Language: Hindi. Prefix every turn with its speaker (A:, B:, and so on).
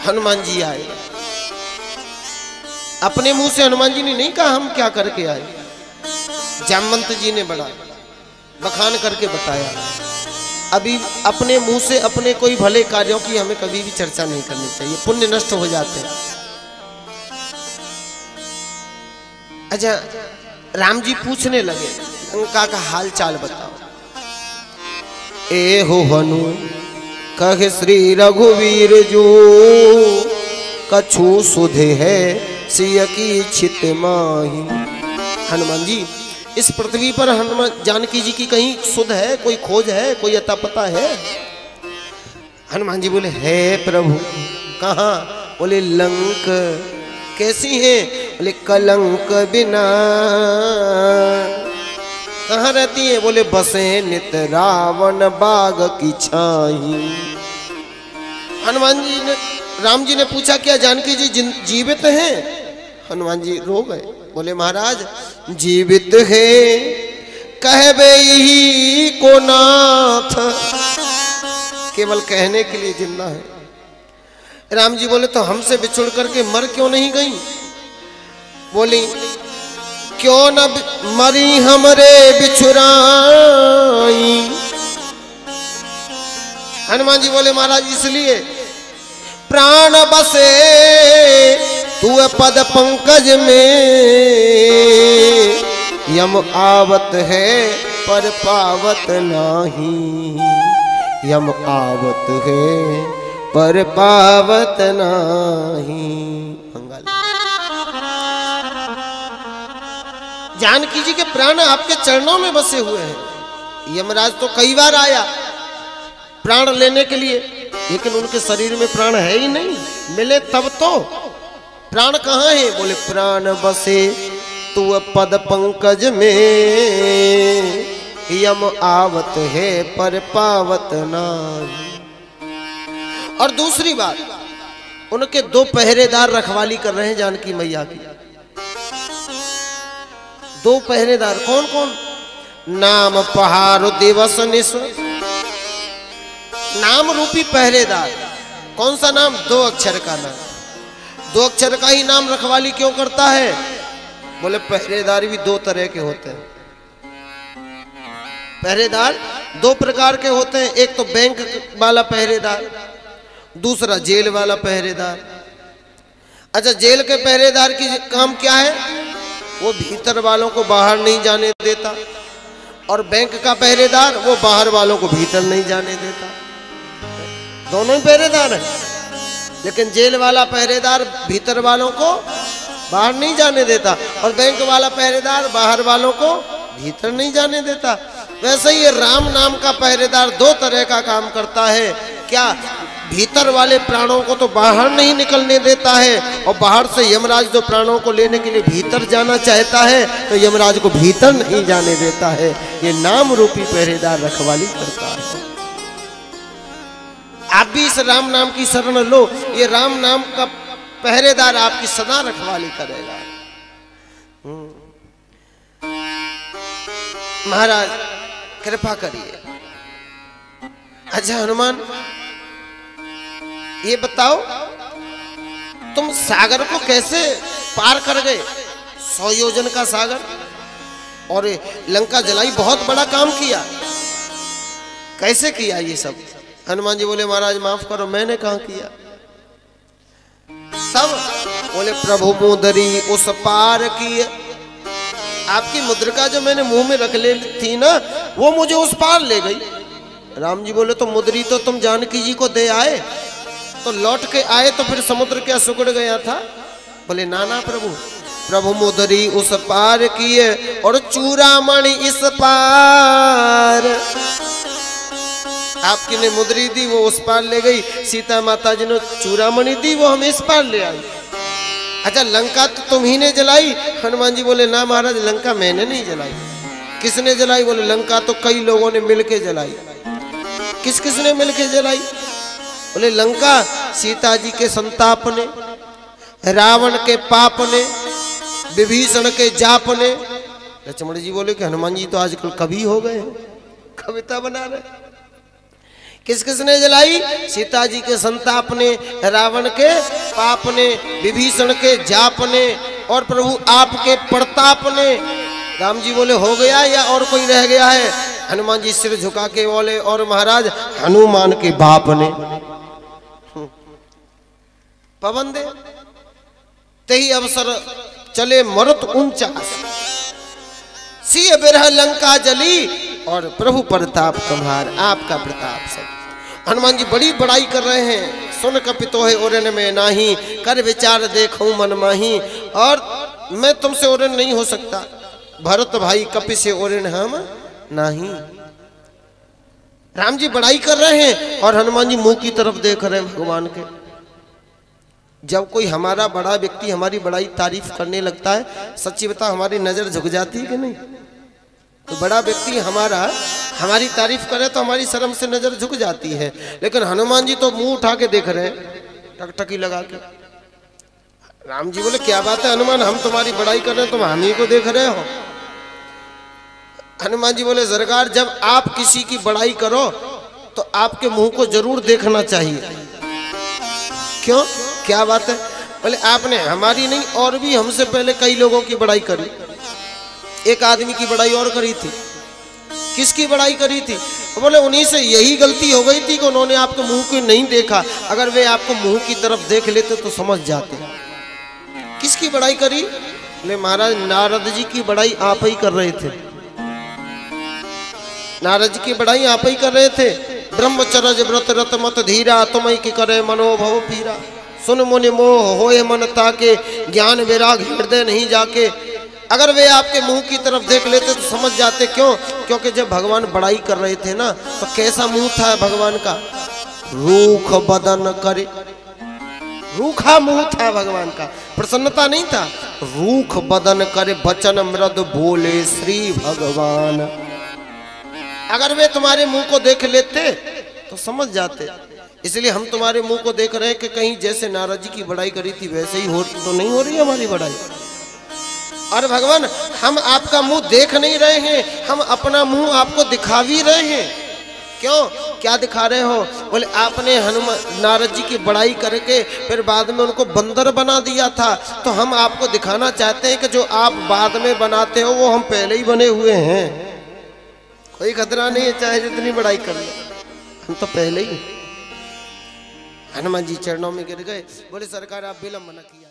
A: हनुमान जी आए। अपने मुंह से हनुमान जी ने नहीं कहा हम क्या करके आए, जामवंत जी ने बड़ा बखान करके बताया। अभी अपने मुंह से अपने कोई भले कार्यों की हमें कभी भी चर्चा नहीं करनी चाहिए, पुण्य नष्ट हो जाते हैं। अच्छा, राम जी पूछने लगे लंका का हाल चाल बताओ। ए हो हनु कह श्री रघुवीर जो, कछु सुधे है सिय की छित माही। हनुमान जी, इस पृथ्वी पर हनुमान जानकी जी की कहीं सुध है, कोई खोज है, कोई अता पता है? हनुमान जी बोले है प्रभु। कहाँ? बोले लंक। कैसी है? बोले कलंक बिना। कहाँ रहती है? बोले बसे नित रावण बाग की छाई। हनुमान जी ने, राम जी ने पूछा क्या जानकी जी जीवित हैं? हनुमान जी रो गए। बोले महाराज जीवित है कहबे ही को नाथ, केवल कहने के लिए जिंदा है। राम जी बोले तो हमसे बिछुड़ करके मर क्यों नहीं गई? बोली क्यों न मरी हमरे बिछुराई। हनुमान जी बोले महाराज इसलिए प्राण बसे तू पद पंकज में, यम आवत है पर पावत नाही, यम आवत है पर पावत नाही। जानकी जी के प्राण आपके चरणों में बसे हुए हैं। यमराज तो कई बार आया प्राण लेने के लिए, लेकिन उनके शरीर में प्राण है ही नहीं, मिले तब तो। प्राण कहाँ है? बोले प्राण बसे तू पद पंकज में, यम आवत है पर पावत नाही। और दूसरी बात, उनके 2 पहरेदार रखवाली कर रहे हैं जानकी मैया की। 2 पहरेदार कौन कौन? नाम पहारो दिवस निस, नाम रूपी पहरेदार। कौन सा नाम? 2 अक्षर का नाम। 2 अक्षर का ही नाम रखवाली क्यों करता है? बोले पहरेदार भी 2 तरह के होते हैं। पहरेदार 2 प्रकार के होते हैं, एक तो बैंक वाला पहरेदार, दूसरा जेल वाला पहरेदार। अच्छा, जेल के पहरेदार की काम क्या है? वो भीतर वालों को बाहर नहीं जाने देता, और बैंक का पहरेदार वो बाहर वालों को भीतर नहीं जाने देता। दोनों ही पहरेदार हैं, लेकिन जेल वाला पहरेदार भीतर वालों को बाहर नहीं जाने देता, और बैंक वाला पहरेदार बाहर वालों को भीतर नहीं जाने देता। वैसे ही राम नाम का पहरेदार 2 तरह का काम करता है। क्या? भीतर वाले प्राणों को तो बाहर नहीं निकलने देता है, और बाहर से यमराज जो प्राणों को लेने के लिए भीतर जाना चाहता है तो यमराज को भीतर नहीं जाने देता है। ये नाम रूपी पहरेदार रखवाली करता है। आप भी इस राम नाम की शरण लो, ये राम नाम का पहरेदार आपकी सदा रखवाली करेगा। महाराज कृपा करिए। अच्छा हनुमान, ये बताओ तुम सागर को कैसे पार कर गए? 100 योजन का सागर, और लंका जलाई, बहुत बड़ा काम किया। कैसे किया ये सब? हनुमान जी बोले महाराज माफ करो, मैंने कहाँ किया सब? बोले प्रभु मुद्री उस पार किए। आपकी मुद्रिका जो मैंने मुंह में रख ले थी ना, वो मुझे उस पार ले गई। राम जी बोले तो मुद्री तो तुम जानकी जी को दे आए, तो लौट के आए तो फिर समुद्र क्या सुगड़ गया था? बोले नाना प्रभु, प्रभु मुद्री उस पार किए और चूड़ामणि इस पार। आपकी ने मुद्री दी, वो उस पार ले गई। सीता माता जी ने चूड़ामणि दी, वो हम इस पार ले आई। अच्छा, लंका तो तुम ही ने जलाई? हनुमान जी बोले ना महाराज, लंका मैंने नहीं जलाई। किसने जलाई? बोले लंका तो कई लोगों ने मिलके जलाई। किस किस ने मिलके जलाई? बोले लंका सीता जी के संताप ने, रावण के पाप ने, विभीषण के जाप ने। लक्ष्मण जी बोले कि हनुमान जी तो आजकल कवि हो गए, कविता बना रहे। किस किसने जलाई? सीता जी के संताप ने, रावण के पाप ने, विभीषण के जाप ने और प्रभु आपके प्रताप ने। राम जी बोले हो गया या और कोई रह गया है? हनुमान जी सिर झुका के बोले और महाराज हनुमान के बाप ने। पवन दे तेही अवसर चले मरुत ऊंचा, सिय बिरह लंका जली और प्रभु प्रताप तुम्हार, आपका प्रताप सब। हनुमान जी बड़ी बड़ाई कर रहे हैं। सुन कपितो है ओरन में नाही, कर विचार देखूं मन माही। और मैं तुमसे ओरन नहीं हो सकता, भरत भाई कपि से ओरन हम नहीं। राम जी बड़ाई कर रहे हैं और हनुमान जी मुंह की तरफ देख रहे हैं भगवान के। जब कोई हमारा बड़ा व्यक्ति हमारी बड़ाई तारीफ करने लगता है, सच्ची बता हमारी नजर झुक जाती है कि नहीं? तो बड़ा व्यक्ति हमारी तारीफ करे तो हमारी शर्म से नजर झुक जाती है। लेकिन हनुमान जी तो मुंह उठा के देख रहे हैं, टकटकी लगा के। राम जी बोले क्या बात है हनुमान, हम तुम्हारी बड़ाई कर रहे हैं, तुम हम ही को देख रहे हो। हनुमान जी बोले सरकार, जब आप किसी की बड़ाई करो तो आपके मुंह को जरूर देखना चाहिए। क्यों, क्या बात है? बोले आपने हमारी नहीं और भी हमसे पहले कई लोगों की बड़ाई करी। एक आदमी की बड़ाई और करी थी। किसकी बड़ाई करी थी? बोले उन्हीं से यही गलती हो गई थी कि उन्होंने आपके मुंह को नहीं देखा, अगर वे आपको मुंह की तरफ देख लेते तो समझ जाते। किसकी बड़ाई करी? बोले महाराज नारद जी की बड़ाई आप ही कर रहे थे। नारद जी की बड़ाई आप ही कर रहे थे। ब्रह्मचर्य व्रत रत मत धीरा, तुम ही की करे मनोभव पीरा। सुन मुनि मोह होए मन ताके, ज्ञान वैराग हृदय नहीं जाके। अगर वे आपके मुंह की तरफ देख लेते तो समझ जाते। क्यों? क्योंकि जब भगवान बड़ाई कर रहे थे ना तो कैसा मुंह था भगवान का? रूख बदन करे, रूखा मुंह था भगवान का, प्रसन्नता नहीं था। रूख बदन करे बचन मृद बोले श्री भगवान। अगर वे तुम्हारे मुंह को देख लेते तो समझ जाते। इसलिए हम तुम्हारे मुंह को देख रहे हैं कि कहीं जैसे नारद जी की बड़ाई करी थी वैसे ही हो तो नहीं हो रही हमारी बड़ाई। और भगवान हम आपका मुंह देख नहीं रहे हैं, हम अपना मुंह आपको दिखा भी रहे हैं। क्यों, क्या दिखा रहे हो? बोले आपने हनुमान नारद जी की बड़ाई करके फिर बाद में उनको बंदर बना दिया था, तो हम आपको दिखाना चाहते हैं कि जो आप बाद में बनाते हो वो हम पहले ही बने हुए हैं। कोई खतरा नहीं है, चाहे जितनी बड़ाई कर लो, हम तो पहले ही। हनुमान जी चरणों में गिर गए, बोले सरकार आप विलंब न किया।